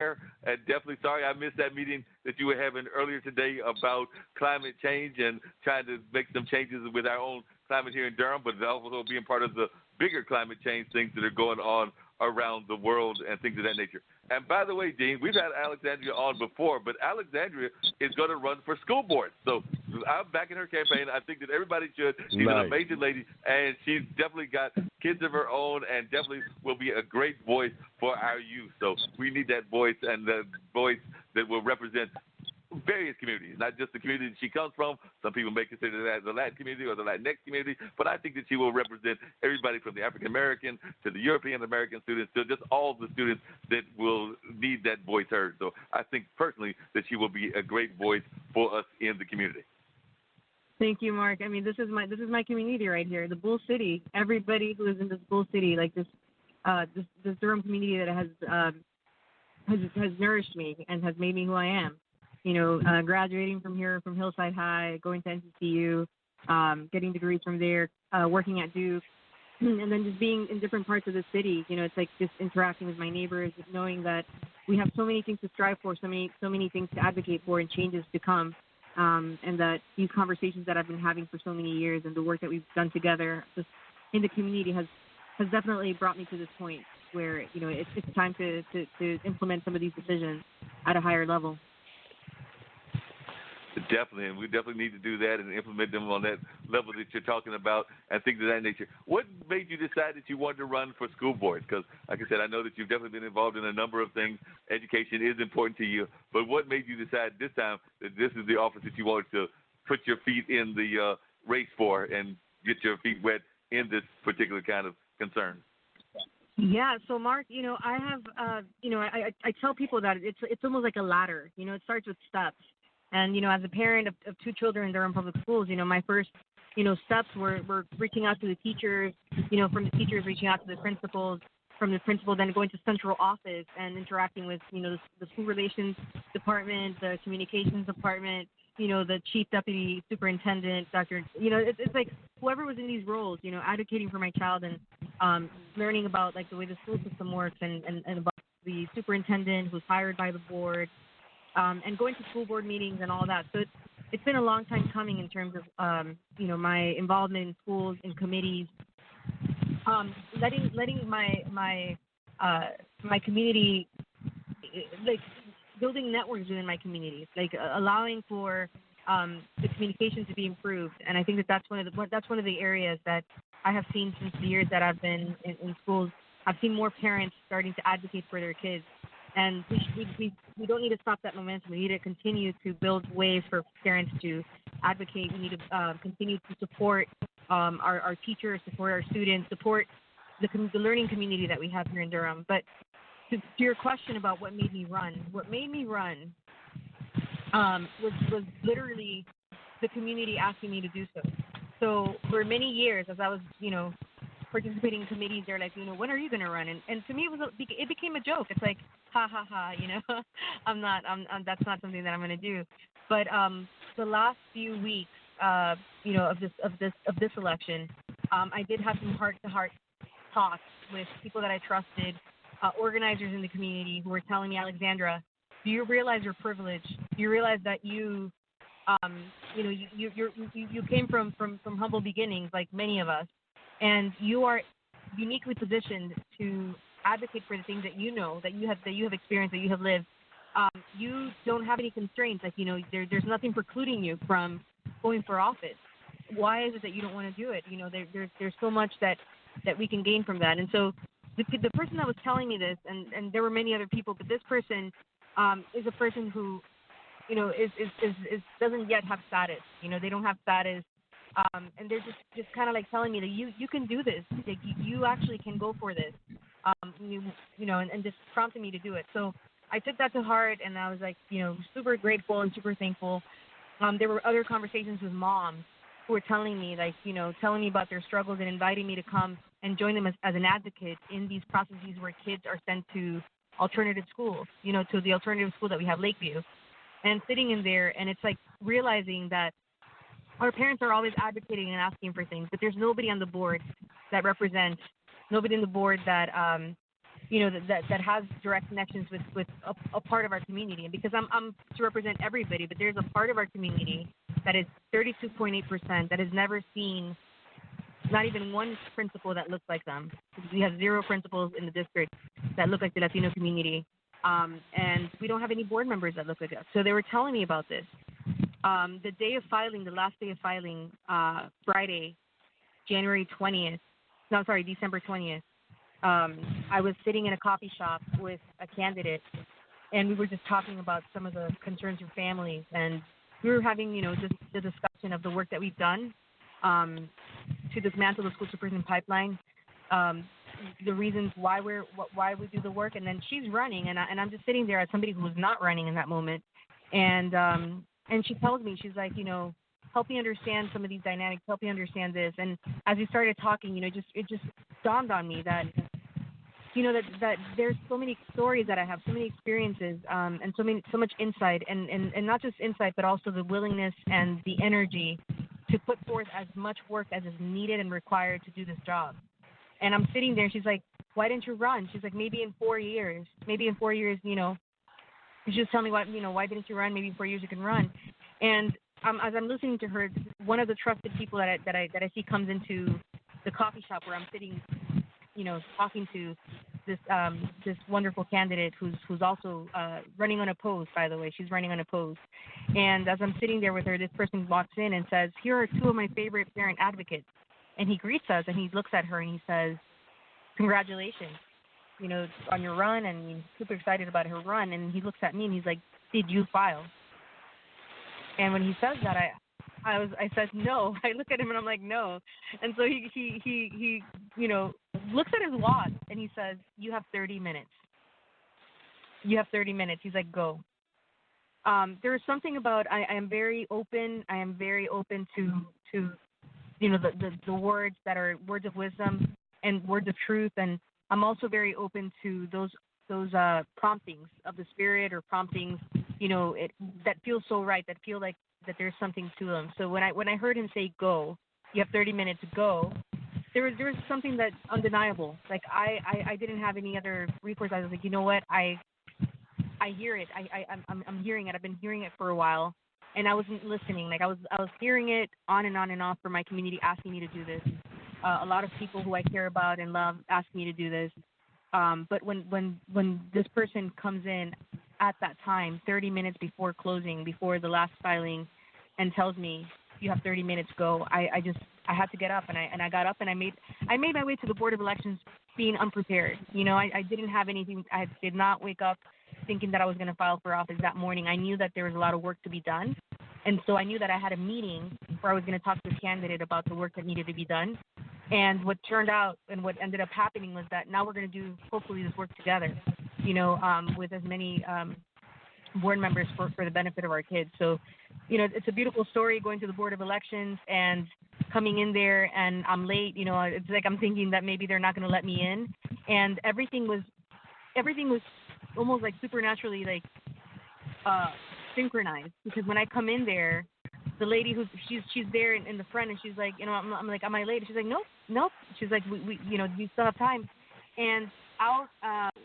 And definitely sorry I missed that meeting that you were having earlier today about climate change and trying to make some changes with our own climate here in Durham, but also being part of the bigger climate change things that are going on around the world and things of that nature. And by the way, Dean, we've had Alexandria on before, but Alexandria is going to run for school board. So I'm backing her campaign. I think that everybody should. She's an amazing lady, and she's definitely got kids of her own and definitely will be a great voice for our youth. So we need that voice and the voice that will represent various communities, not just the community that she comes from. Some people may consider that the Latin community or the Latinx community, but I think that she will represent everybody from the African American to the European American students to just all the students that will need that voice heard. So I think personally that she will be a great voice for us in the community. Thank you, Mark. I mean, this is my community right here, the Bull City. Everybody who is in this Bull City, like this Durham community that has nourished me and has made me who I am. You know, graduating from here, from Hillside High, going to NCCU, getting degrees from there, working at Duke, and then just being in different parts of the city. You know, it's like just interacting with my neighbors, just knowing that we have so many things to strive for, so many things to advocate for, and changes to come. And that these conversations that I've been having for so many years and the work that we've done together just in the community has definitely brought me to this point where, you know, it's time to implement some of these decisions at a higher level. Definitely, and we definitely need to do that and implement them on that level that you're talking about and things of that nature. What made you decide that you wanted to run for school board? Because, like I said, I know that you've definitely been involved in a number of things. Education is important to you, but what made you decide this time that this is the office that you wanted to put your feet in the race for and get your feet wet in this particular kind of concern? Yeah, so Mark, you know, I have, I tell people that it's almost like a ladder. You know, it starts with steps. And, you know, as a parent of two children in Durham Public Schools, you know, my first, you know, steps were reaching out to the teachers, you know, from the teachers reaching out to the principals, from the principal then going to central office and interacting with, you know, the school relations department, the communications department, you know, the chief deputy superintendent, Dr. You know, it's like whoever was in these roles, you know, advocating for my child and learning about, like, the way the school system works and about the superintendent who's hired by the board. And going to school board meetings and all that. So it's been a long time coming in terms of, you know, my involvement in schools, in committees, letting my community, like building networks within my communities, like allowing for the communication to be improved. And I think that's one of the areas that I have seen since the years that I've been in schools. I've seen more parents starting to advocate for their kids. And we don't need to stop that momentum. We need to continue to build ways for parents to advocate. We need to continue to support our teachers, support our students, support the learning community that we have here in Durham. But to your question about what made me run was literally the community asking me to do so. So for many years, as I was, you know, participating in committees, they're like, you know, when are you going to run? And to me, it became a joke. It's like, ha ha ha, you know, that's not something that I'm going to do. But the last few weeks, you know, of this election, I did have some heart-to-heart talks with people that I trusted, organizers in the community who were telling me, Alexandra, do you realize your privilege? Do you realize that you know, you came from humble beginnings like many of us, and you are uniquely positioned to advocate for the things that you know, that you have experienced, that you have lived. You don't have any constraints. Like, you know, there's nothing precluding you from going for office. Why is it that you don't want to do it? You know, there's so much that we can gain from that. And so the person that was telling me this, and there were many other people, but this person is a person who, you know, is doesn't yet have status. You know, they don't have status. And they're just kind of like telling me that you can do this. Like, you actually can go for this. You know, and just prompting me to do it. So I took that to heart, and I was like, you know, super grateful and super thankful. There were other conversations with moms who were telling me, like, you know, telling me about their struggles and inviting me to come and join them as an advocate in these processes where kids are sent to alternative schools, you know, to the alternative school that we have, Lakeview. And sitting in there, and it's like realizing that our parents are always advocating and asking for things, but there's nobody on the board that represents, nobody on the board that that has direct connections with a part of our community. And because I'm to represent everybody, but there's a part of our community that is 32.8% that has never seen not even one principal that looks like them. We have 0 principals in the district that look like the Latino community. And we don't have any board members that look like us. So they were telling me about this. The day of filing, the last day of filing, Friday, December 20th, I was sitting in a coffee shop with a candidate, and we were just talking about some of the concerns of families, and we were having, just the discussion of the work that we've done to dismantle the school-to-prison pipeline, the reasons why we do the work, and then she's running, and I'm just sitting there as somebody who was not running in that moment, and she tells me, she's like, help me understand some of these dynamics, help me understand this, and as we started talking, it just dawned on me that, that there's so many stories that I have, so many experiences, and so much insight, and not just insight, but also the willingness and the energy to put forth as much work as is needed and required to do this job. And I'm sitting there, and she's like, why didn't you run? She's like, maybe in 4 years, you should just tell me why didn't you run? Maybe in 4 years you can run. And as I'm listening to her, one of the trusted people that I see comes into the coffee shop where I'm sitting, talking to this wonderful candidate who's also running unopposed, by the way. She's running unopposed. And as I'm sitting there with her, this person walks in and says, here are 2 of my favorite parent advocates. And he greets us, and he looks at her, and he says, congratulations, on your run, and he's super excited about her run. And he looks at me, and he's like, did you file? And when he says that, I said no. I look at him, and I'm like, no. And so he looks at his watch, and he says, you have 30 minutes. You have 30 minutes. He's like, go. There is something about I am very open. I am very open to the words that are words of wisdom and words of truth, and I'm also very open to those promptings of the spirit, or promptings, that feel so right, that feel like that there's something to them. So when I heard him say go, you have 30 minutes to go, there was something that's undeniable. Like I didn't have any other recourse. I was like, you know what, I hear it. I'm hearing it. I've been hearing it for a while. And I wasn't listening. Like I was hearing it on and off for my community, asking me to do this. A lot of people who I care about and love ask me to do this. But when this person comes in at that time, 30 minutes before closing, before the last filing, and tells me you have 30 minutes, go, I had to get up, and I got up, and I made my way to the Board of Elections being unprepared. I didn't have anything. I did not wake up thinking that I was going to file for office that morning. I knew that there was a lot of work to be done. And so I knew that I had a meeting where I was going to talk to a candidate about the work that needed to be done. And what turned out and what ended up happening was that now we're going to do, hopefully, this work together, with as many board members for the benefit of our kids. So, it's a beautiful story going to the Board of Elections and coming in there, and I'm late. It's like I'm thinking that maybe they're not going to let me in. And everything was almost like supernaturally synchronized, because when I come in there, the lady she's there in the front, and she's like, I'm like, am I late? She's like, nope. She's like, we you still have time. And out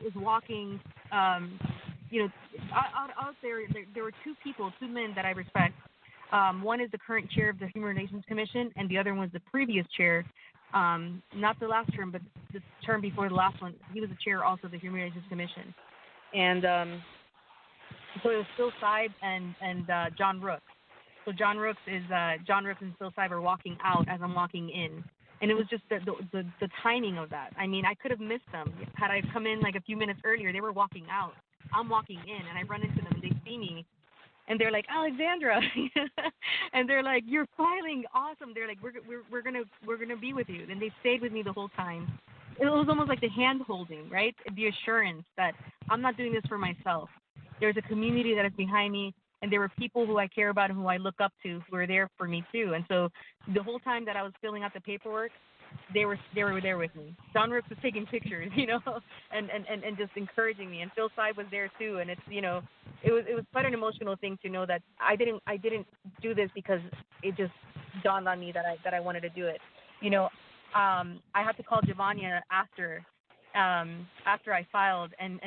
was walking, out there were 2 men that I respect. One is the current chair of the Human Relations Commission, and the other one was the previous chair, not the last term, but the term before the last one. He was the chair also of the Human Relations Commission. And so it was Phil Seib and John Rooks. So John Rooks and Phil Seib are walking out as I'm walking in. And it was just the timing of that. I mean, I could have missed them. Had I come in like a few minutes earlier, they were walking out. I'm walking in, and I run into them, and they see me. And they're like, Alexandra. And they're like, you're filing, awesome. They're like, we're gonna be with you. And they stayed with me the whole time. It was almost like the hand holding, right? The assurance that I'm not doing this for myself. There's a community that is behind me, and there were people who I care about and who I look up to who are there for me too. And so the whole time that I was filling out the paperwork, they were there with me. John Rooks was taking pictures, and just encouraging me. And Phil Seib was there too. And it's, it was quite an emotional thing to know that I didn't do this because it just dawned on me that I wanted to do it. I had to call Giovannia after after I filed, and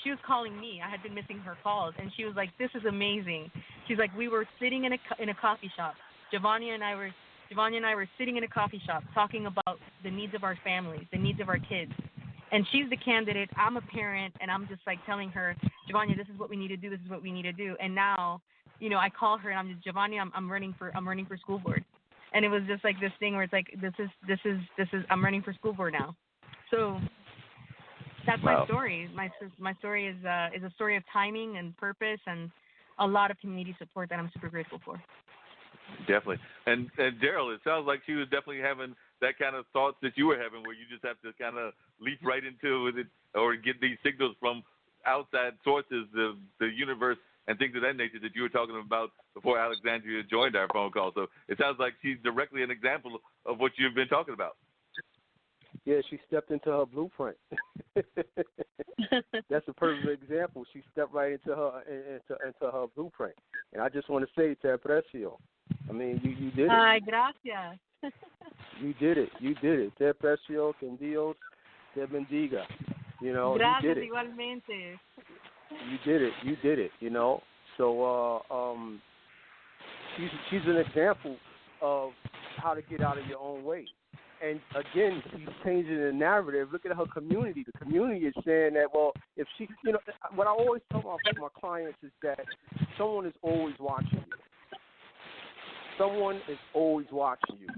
she was calling me. I had been missing her calls, and she was like, "This is amazing." She's like, "We were sitting in a coffee shop. Giovanni and I were sitting in a coffee shop talking about the needs of our families, the needs of our kids." And she's the candidate. I'm a parent, and I'm just like telling her, "Giovanni, this is what we need to do. This is what we need to do." And now, I call her and I'm just, "Giovanni, I'm running for school board." And it was just like this thing where it's like, this is I'm running for school board now. So that's wow. my story. My story is a story of timing and purpose and a lot of community support that I'm super grateful for. Definitely. And Daryl, it sounds like she was definitely having that kind of thoughts that you were having, where you just have to kind of leap right into it or get these signals from outside sources, the universe, and things of that nature that you were talking about before Alexandria joined our phone call. So it sounds like she's directly an example of what you've been talking about. Yeah, she stepped into her blueprint. That's a perfect example. She stepped right into her blueprint. And I just want to say, te aprecio. I mean, you did it. Ay, gracias. You did it. Te aprecio, que Dios te bendiga. Gracias, you did it. igualmente. You did it. So she's an example of how to get out of your own way. And again, she's changing the narrative. Look at her community. The community is saying that, well, if she, what I always tell my clients is that someone is always watching you. Someone is always watching you.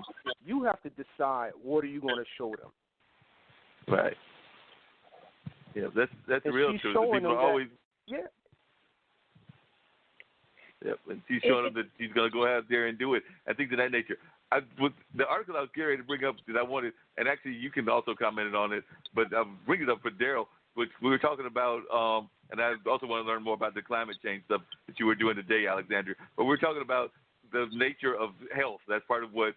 You have to decide what are you going to show them. Right. Yeah, that's and real she's truth. Showing people them always. Yeah. Yep, and she's showing them that she's going to go out there and do it and things of that nature. With the article I was getting ready to bring up that I wanted, and actually you can also comment on it, but I'm bringing it up for Daryl, which we were talking about, and I also want to learn more about the climate change stuff that you were doing today, Alexandria. But we're talking about the nature of health. That's part of what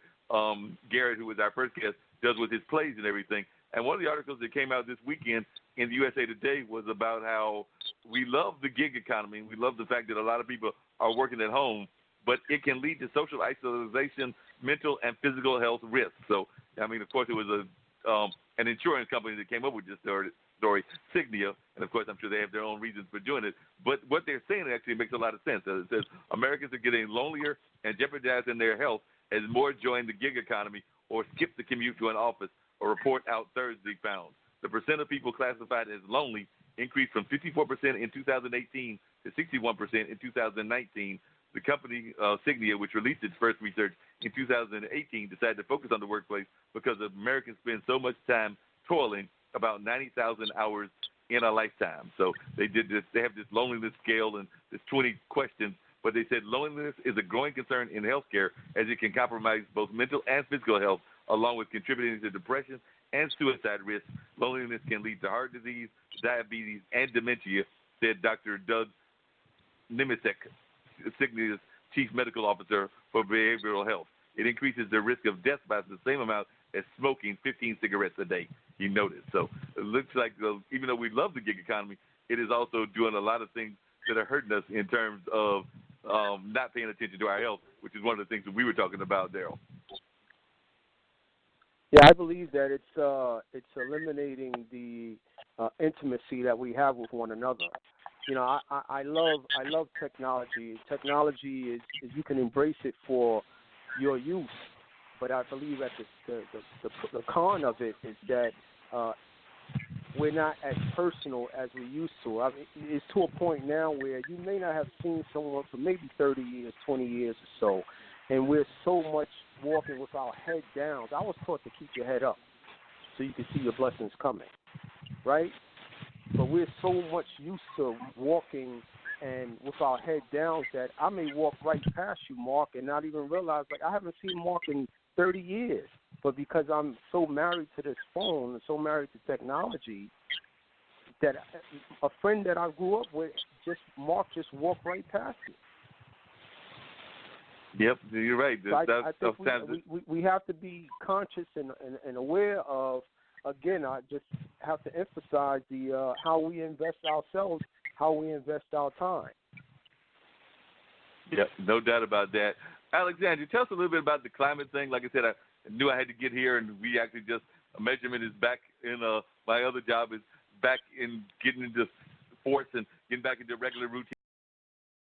Garrett, who was our first guest, does with his plays and everything. And one of the articles that came out this weekend in the USA Today was about how we love the gig economy. We love the fact that a lot of people are working at home, but it can lead to social isolation, mental and physical health risks. So, I mean, of course, it was an insurance company that came up with this story, Cigna, and of course, I'm sure they have their own reasons for doing it. But what they're saying actually makes a lot of sense. It says Americans are getting lonelier and jeopardizing their health as more join the gig economy or skip the commute to an office, or report out Thursday found. The percent of people classified as lonely increased from 54% in 2018 to 61% in 2019. The company, Cigna, which released its first research in 2018, decided to focus on the workplace because Americans spend so much time toiling, about 90,000 hours in a lifetime. So they did this. They have this loneliness scale and this 20 questions, but they said loneliness is a growing concern in healthcare as it can compromise both mental and physical health, along with contributing to depression and suicide risk. Loneliness can lead to heart disease, diabetes, and dementia, said Dr. Doug Nimisek, Cigna's chief medical officer for behavioral health. It increases the risk of death by the same amount as smoking 15 cigarettes a day, he noted. So it looks like even though we love the gig economy, it is also doing a lot of things that are hurting us in terms of not paying attention to our health, which is one of the things that we were talking about, Daryl. Yeah, I believe that it's eliminating the intimacy that we have with one another. I love technology. Technology is you can embrace it for your use, but I believe that the con of it is that we're not as personal as we used to. I mean, it's to a point now where you may not have seen someone for maybe 30 years, 20 years or so, and we're so much walking with our head down. I was taught to keep your head up so you can see your blessings coming, right? But we're so much used to walking and with our head down that I may walk right past you, Mark, and not even realize, like, I haven't seen Mark in 30 years. But because I'm so married to this phone and so married to technology, that a friend that I grew up with, Mark just walked right past me. Yep, you're right. So I think we have to be conscious and aware of, again, I just have to emphasize the how we invest ourselves, how we invest our time. Yep, no doubt about that. Alexandria, tell us a little bit about the climate thing. Like I said, I knew I had to get here, and we actually a measurement is back in my other job is back in getting into sports and getting back into regular routine.